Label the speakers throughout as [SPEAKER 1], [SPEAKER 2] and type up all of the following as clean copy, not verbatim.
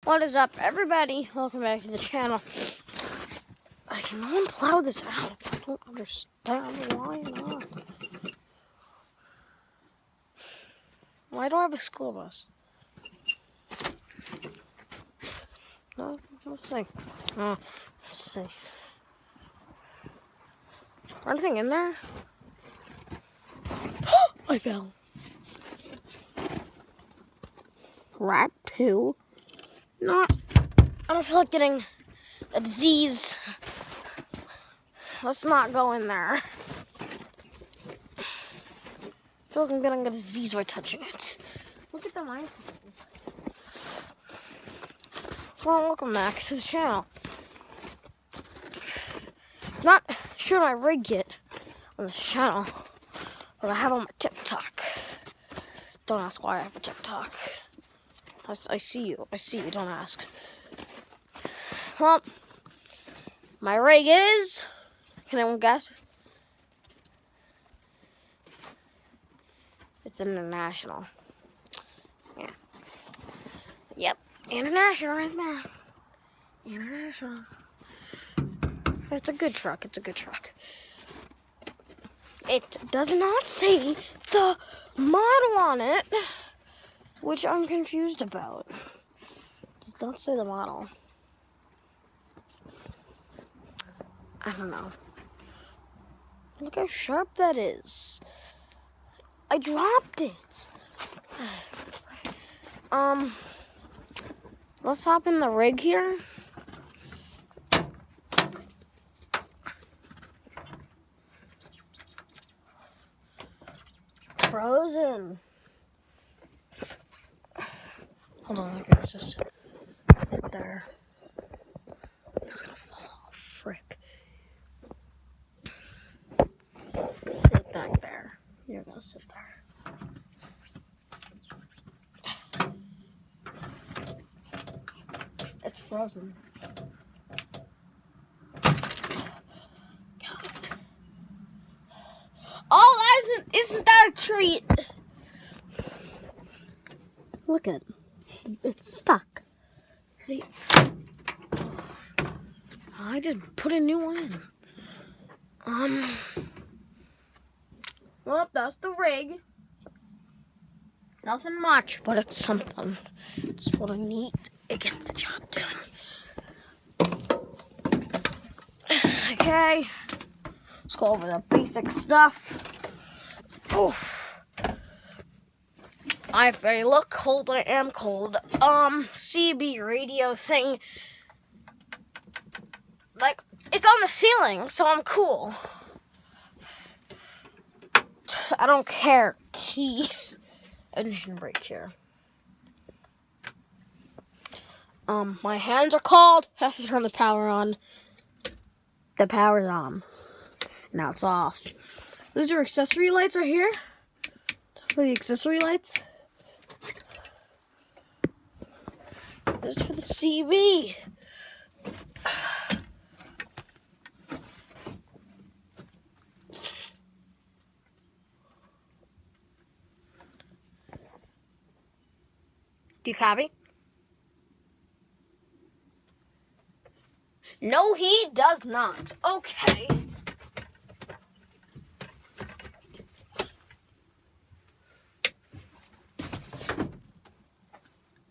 [SPEAKER 1] What is up, everybody? Welcome back to the channel. Can no one plow this out? I don't understand why not. Why do I have a school bus? No, let's see. Let's see. Anything in there? I fell. Rat poo? Not. I don't feel like getting a disease. Let's not go in there. I feel like I'm getting a disease by touching it. Look at the icicles. Well, welcome back to the channel. Not sure my rig yet on this channel, but I have on my TikTok. Don't ask why I have a TikTok. I see you. Don't ask. Well, my rig is. Can anyone guess? It's international. Yeah. Yep. International right there. International. It's a good truck. It does not say the model on it, which I'm confused about. It does not say the model. I don't know. Look how sharp that is. I dropped it. Let's hop in the rig here. Frozen. Hold on, I can just sit there. It's gonna fall off, frick. Sit back there. You're gonna sit there. It's frozen. God. Oh, isn't that a treat? Look at it. It's stuck. Ready? I just put a new one in. Well, that's the rig. Nothing much, but it's something. It's what I need. It gets the job done. Okay. Let's go over the basic stuff. Oof. If I look cold, I am cold. CB radio thing. Like, it's on the ceiling, so I'm cool. I don't care. Key. Engine brake here. My hands are cold. Has to turn the power on. The power's on. Now it's off. These are accessory lights right here. For the accessory lights. This is for the CB. Do you copy? No, he does not. Okay.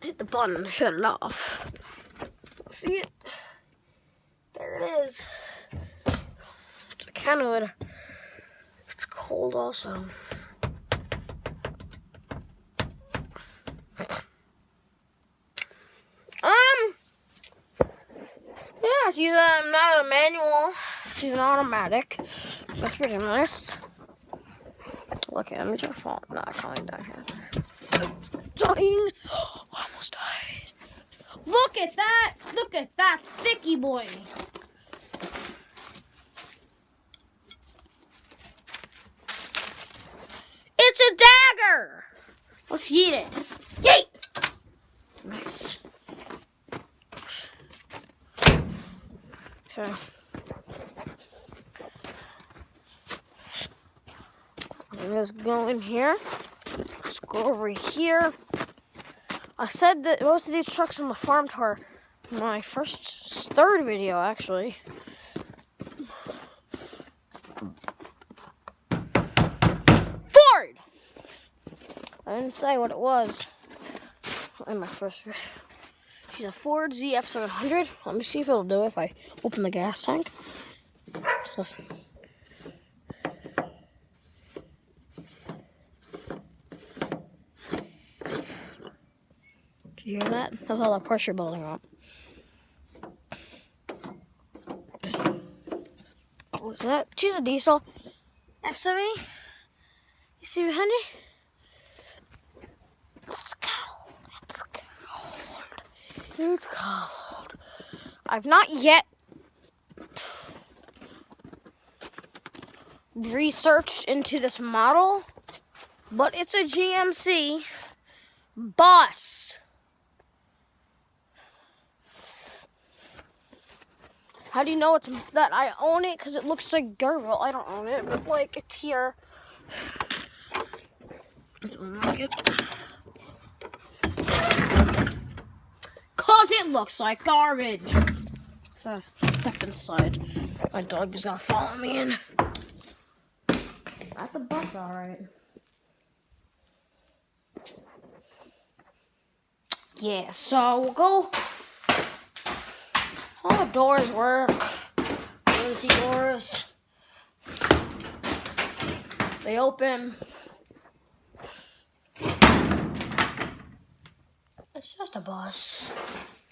[SPEAKER 1] Hit the button to shut it off. See it? There it is. It's a can of it. It's cold also. Yeah, she's not a manual. She's an automatic. That's pretty nice. Look at me, just falling. Not falling down here. Dying. Oh, I almost died. Look at that. Look at that thicky boy. It's a dagger. Let's eat it. Yeet. Nice. Okay. Let's go in here. Let's go over here. I said that most of these trucks on the farm tour, my third video actually. Ford! I didn't say what it was in my first video. She's a Ford ZF700. Let me see if it'll do it if I open the gas tank. Let's listen. Did you hear that? That's all the pressure building up. What was that? She's a diesel. F70? You see behind it? It's cold. I've not yet researched into this model, but it's a GMC bus. How do you know it's that I own it? Because it looks like dirt. Well, I don't own it, but like it's here. It's like it. Cause it looks like garbage. So step inside. My dog is gonna follow me in. That's a bus, alright. Yeah, so we'll go. All the doors work. Emergency doors. They open. It's just a bus.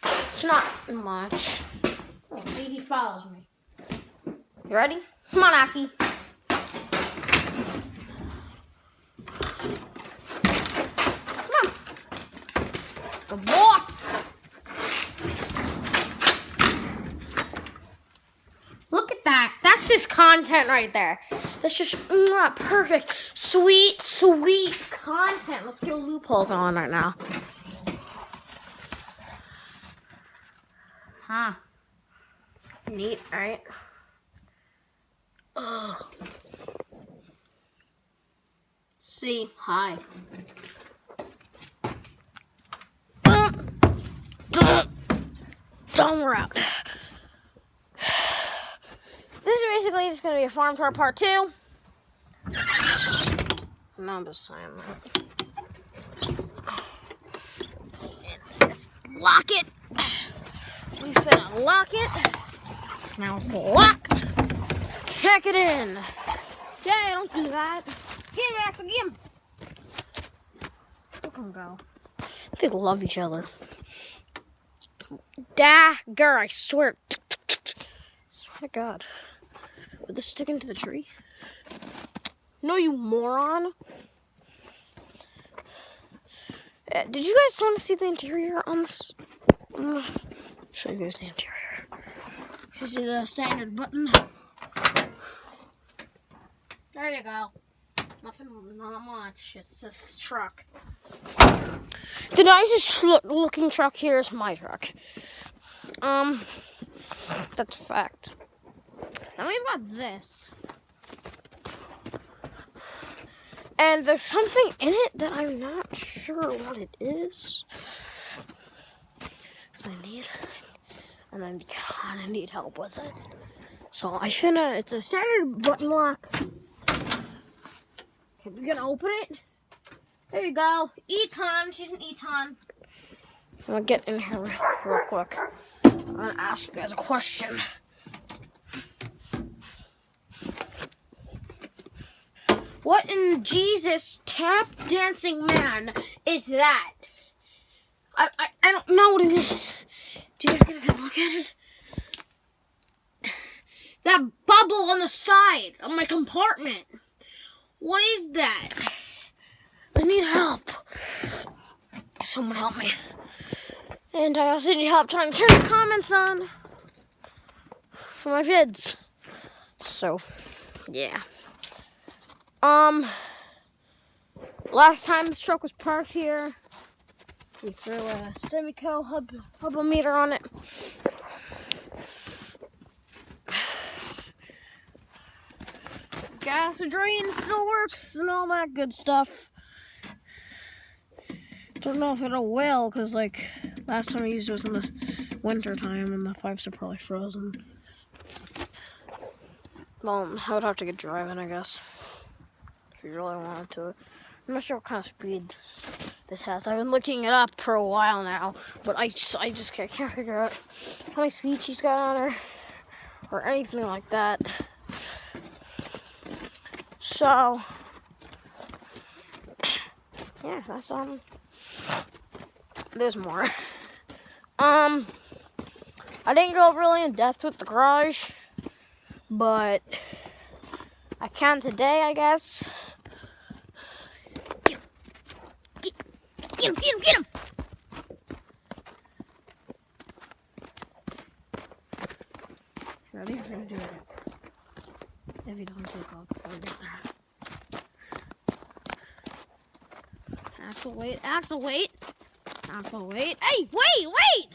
[SPEAKER 1] It's not much. Oh, see, he follows me. You ready? Come on, Aki. Come on. Good boy. Look at that. That's just content right there. That's just perfect. Sweet, sweet content. Let's get a loophole going right now. Huh. Neat, right? Ugh. See, hi. Done, we're out. This is basically just going to be a farm tour part 2. No, I'm just saying that. Just lock it. We finna lock it. Now it's locked. Kick it in. Yeah, don't do that. Get him, Axel, get him. Look him go. They love each other. Dagger, I swear. Swear to God. Would this stick into the tree? No, you moron. Did you guys want to see the interior on this? Show you guys the interior. You see the standard button. There you go. Nothing, not much. It's just a truck. The nicest looking truck here is my truck. That's a fact. Then we've got this. And there's something in it that I'm not sure what it is. So I kind of need help with it. So it's a standard button lock. Okay, we're gonna open it. There you go. Eton, she's an Eton. I'm gonna get in here real quick. I'm gonna ask you guys a question. What in Jesus tap dancing man is that? I don't know what it is. Do you guys get a good look at it? That bubble on the side of my compartment. What is that? I need help. Someone help me. And I also need help trying to turn the comments on for my vids. So, yeah. Last time this truck was parked here, we threw a Stemico hub-o-meter on it. Gas drain still works and all that good stuff. Don't know if it will, because, like, last time I used it was in the winter time, and the pipes are probably frozen. Well, I would have to get driving, I guess, if you really wanted to. I'm not sure what kind of speed this has. I've been looking it up for a while now, but I just can't figure out how many speed she's got on her, or anything like that. So, yeah, that's, there's more. I didn't go really in depth with the garage, but I can today, I guess. Get him! Ready? We're gonna do it. If he doesn't take off before we get there. Axel, wait. Hey, wait!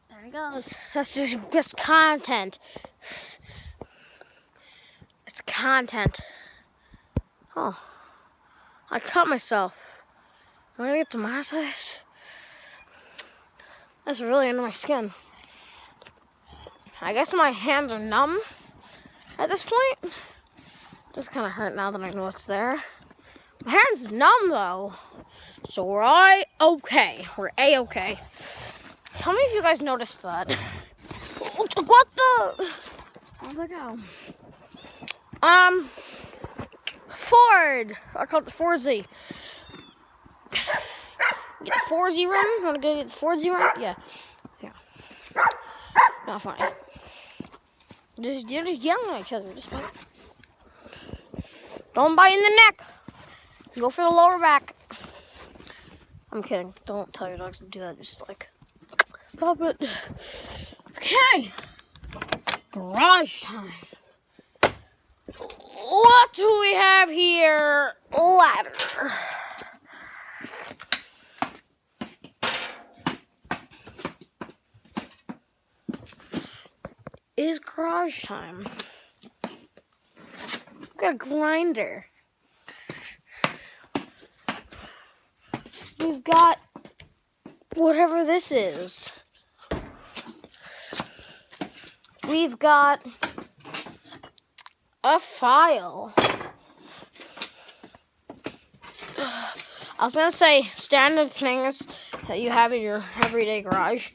[SPEAKER 1] There he goes. That's just content. It's content. Oh, I cut myself. Am I gonna get demonetized? That's really into my skin. I guess my hands are numb at this point. Just kind of hurt now that I know it's there. My hand's numb though, so we're okay. We're A-okay. Tell me if you guys noticed that. What the? Where'd I go? Ford. I call it the Fordsy. Get the Fordsy run? Wanna go get the Fordsy run? Yeah. Not funny. They're just yelling at each other. Just bite. Don't bite in the neck. Go for the lower back. I'm kidding. Don't tell your dogs to do that. Just like, stop it. Okay. Garage time. What do we have here? Ladder. Is garage time. We've got a grinder. We've got whatever this is. We've got a file. I was gonna say standard things that you have in your everyday garage.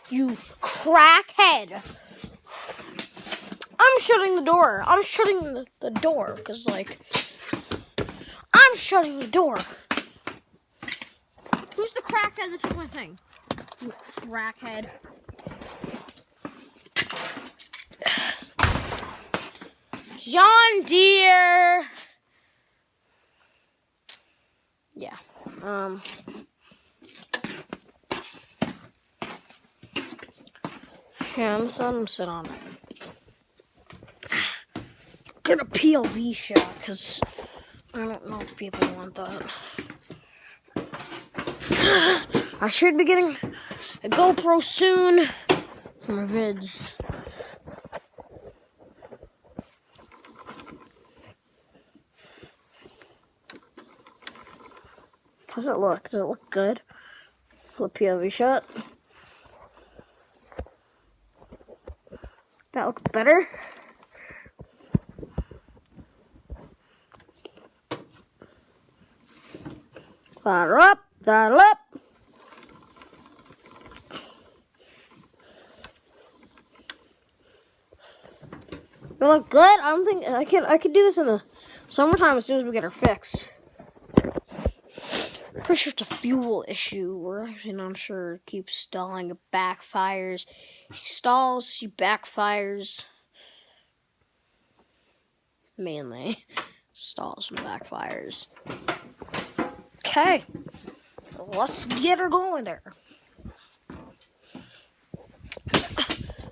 [SPEAKER 1] You crackhead. I'm shutting the door. I'm shutting the door because, like, I'm shutting the door. Who's the crackhead that took my thing? You crackhead. John Deere. Yeah. Yeah, let's let him sit on it. Get a POV shot, because I don't know if people want that. I should be getting a GoPro soon for my vids. How's it look? Does it look good? A POV shot. That looks better. Saddle up. It look good. I don't think I can do this in the summertime as soon as we get her fixed. Pretty sure it's a fuel issue. We're actually not sure. It keeps stalling. It backfires. She stalls. She backfires. Mainly. Stalls and backfires. Okay. Let's get her going there.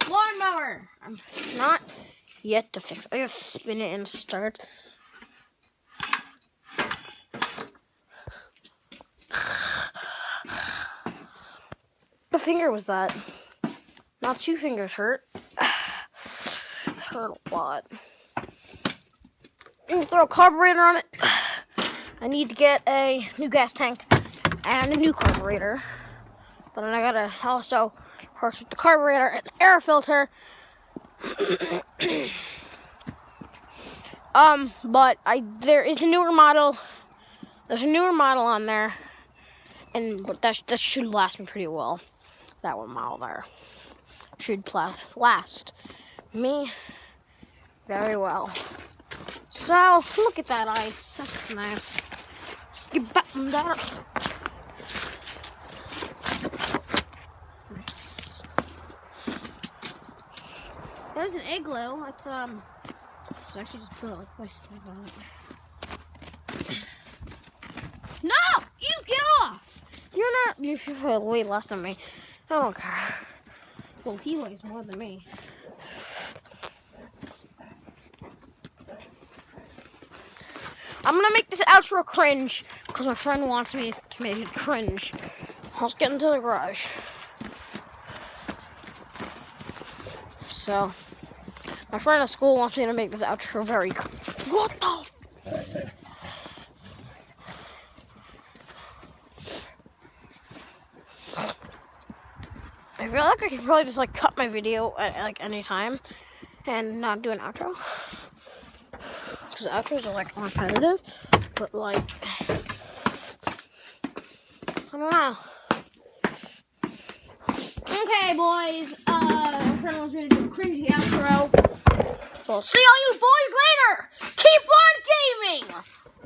[SPEAKER 1] Lawnmower. I'm not yet to fix. I just spin it and start. What finger was that? Not 2 fingers hurt. Hurt a lot. and throw a carburetor on it. I need to get a new gas tank and a new carburetor. But then I gotta also horse with the carburetor and air filter. But there is a newer model. There's a newer model on there, but that should last me pretty well. That one model there should last me very well. So look at that ice. That's nice. Skip back from that. Nice. There's an igloo. It's actually just built. I stand on it. No! You get off! You're way less than me. I don't care. Well, he weighs more than me. I'm gonna make this outro cringe because my friend wants me to make it cringe. Let's get into the garage. So, my friend at school wants me to make this outro very. What the? I feel like I could probably just like cut my video at like any time and not do an outro. Because outros are like repetitive, but like, I don't know. Okay, boys, my friend wants me to do a cringy outro. So I'll see all you boys later. Keep on gaming.